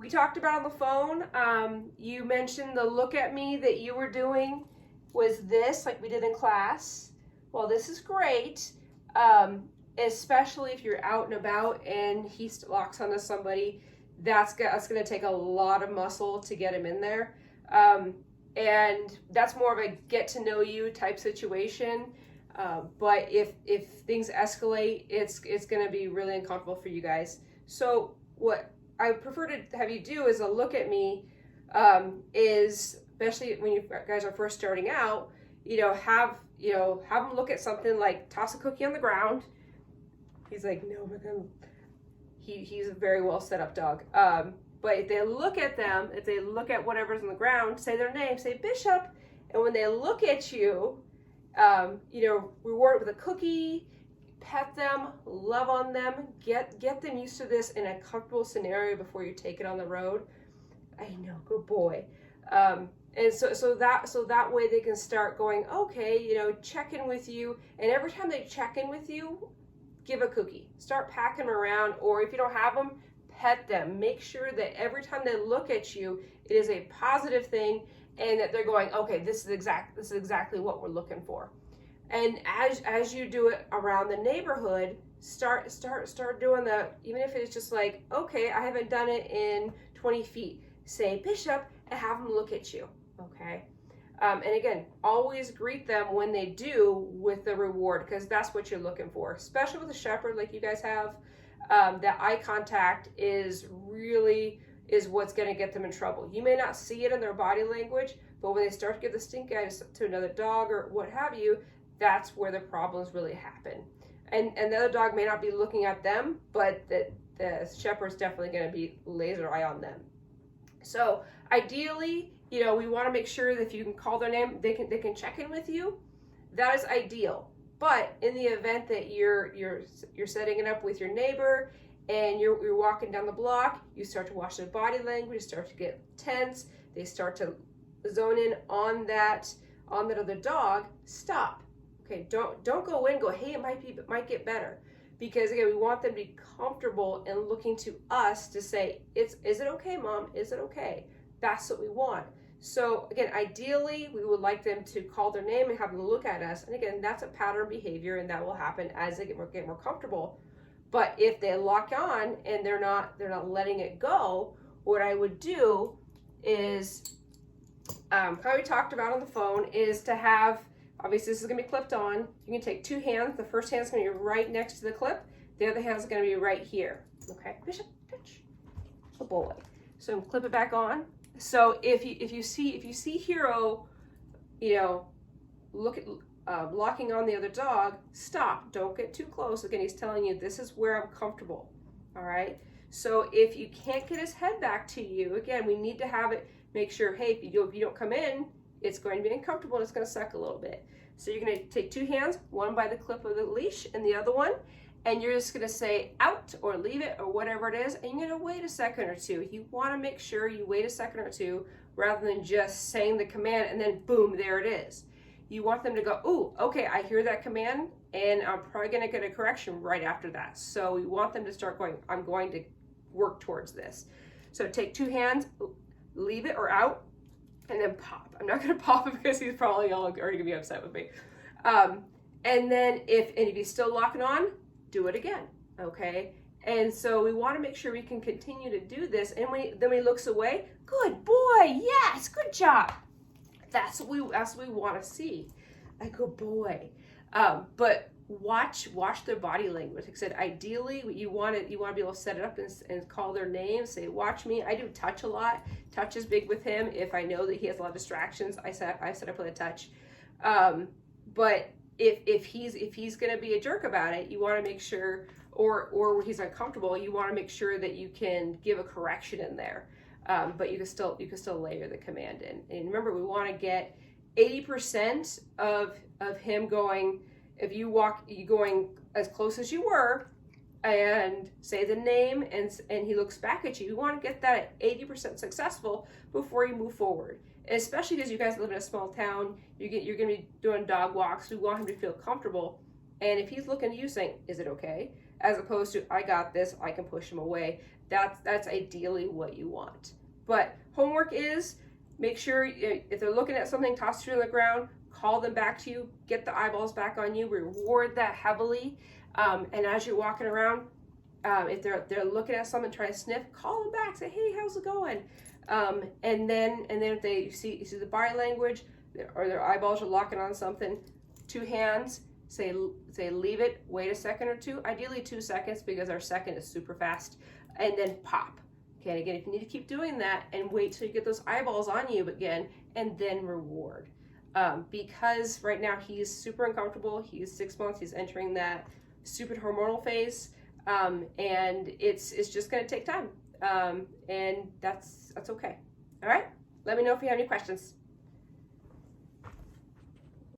we talked about on the phone, you mentioned the look at me that you were doing was this, like we did in class. Well, this is great, especially if you're out and about and he locks onto somebody. That's going to take a lot of muscle to get him in there. And that's more of a get to know you type situation. But if things escalate, it's going to be really uncomfortable for you guys. So what I prefer to have you do is a look at me, is especially when you guys are first starting out, have them look at something like toss a cookie on the ground. He's like, no, we're gonna. He's a very well set up dog. But if they look at them, if they look at whatever's on the ground, say their name, say Bishop, and when they look at you, reward it with a cookie, pet them, love on them, get them used to this in a comfortable scenario before you take it on the road. I know, good boy. And so that way they can start going, okay, check in with you, and every time they check in with you, give a cookie. Start packing them around, or if you don't have them, pet them. Make sure that every time they look at you, it is a positive thing, and that they're going, okay, this is exactly what we're looking for. And as you do it around the neighborhood, start doing that. Even if it's just like, okay, I haven't done it in 20 feet. Say Bishop and have them look at you. Okay. And again, always greet them when they do with the reward, because that's what you're looking for, especially with a shepherd like you guys have. That eye contact is what's going to get them in trouble. You may not see it in their body language, but when they start to give the stink eye to another dog or what have you, that's where the problems really happen. And the other dog may not be looking at them, but the shepherd's definitely going to be laser eye on them. So ideally, we want to make sure that if you can call their name, they can check in with you. That is ideal. But in the event that you're setting it up with your neighbor and you're walking down the block, you start to watch their body language, start to get tense, they start to zone in on that other dog. Stop. Okay, don't go in. Go, hey, it might get better, because again, we want them to be comfortable and looking to us to say, is it okay, Mom? Is it okay? That's what we want. So again, ideally, we would like them to call their name and have them look at us. And again, that's a pattern behavior, and that will happen as they get more comfortable. But if they lock on and they're not letting it go, what I would do is, kind of we talked about on the phone, is to have, obviously this is going to be clipped on. You can take two hands. The first hand's going to be right next to the clip. The other hand's going to be right here. Okay, Bishop, touch. Good boy. So clip it back on. So if you see Hero, look at locking on the other dog, stop. Don't get too close. Again, he's telling you this is where I'm comfortable. All right. So if you can't get his head back to you, again, we need to have it. Make sure, hey, if you don't come in, it's going to be uncomfortable and it's going to suck a little bit. So you're going to take two hands, one by the clip of the leash and the other one, and you're just going to say out or leave it or whatever it is, and you're going to wait a second or two. You want to make sure you wait a second or two rather than just saying the command and then boom, there it is. You want them to go, ooh, okay, I hear that command, and I'm probably going to get a correction right after that. So we want them to start going, I'm going to work towards this. So take two hands, leave it or out, and then pop. I'm not going to pop him because he's probably already going to be upset with me. And then if he's still locking on, do it again, okay? And so we want to make sure we can continue to do this. And then when he looks away, good boy, yes, good job. That's what we want to see, a good boy. But watch their body language. Like I said, ideally you want to be able to set it up and call their name, say, watch me. I do touch a lot. Touch is big with him. If I know that he has a lot of distractions, I set up with a touch. But if he's going to be a jerk about it, you want to make sure, or he's uncomfortable, you want to make sure that you can give a correction in there. But you can still layer the command in. And remember, we want to get 80% of him going. If you going as close as you were, and say the name, and he looks back at you, you want to get that at 80% successful before you move forward. Especially because you guys live in a small town, you're going to be doing dog walks. We want him to feel comfortable. And if he's looking at you saying, is it okay? as opposed to I got this, I can push him away. That's ideally what you want. But homework is, make sure if they're looking at something, toss it to the ground, call them back to you, get the eyeballs back on you, reward that heavily. And as you're walking around, if they're looking at something, trying to sniff, call them back, say, hey, how's it going? And then if you see the body language or their eyeballs are locking on something, 2 hands, say leave it, wait a second or two, ideally 2 seconds because our second is super fast, and then pop. Okay, and again, if you need to keep doing that and wait till you get those eyeballs on you again, and then reward. Because right now he's super uncomfortable, he's 6 months, he's entering that stupid hormonal phase, and it's just gonna take time, and that's okay. All right, let me know if you have any questions.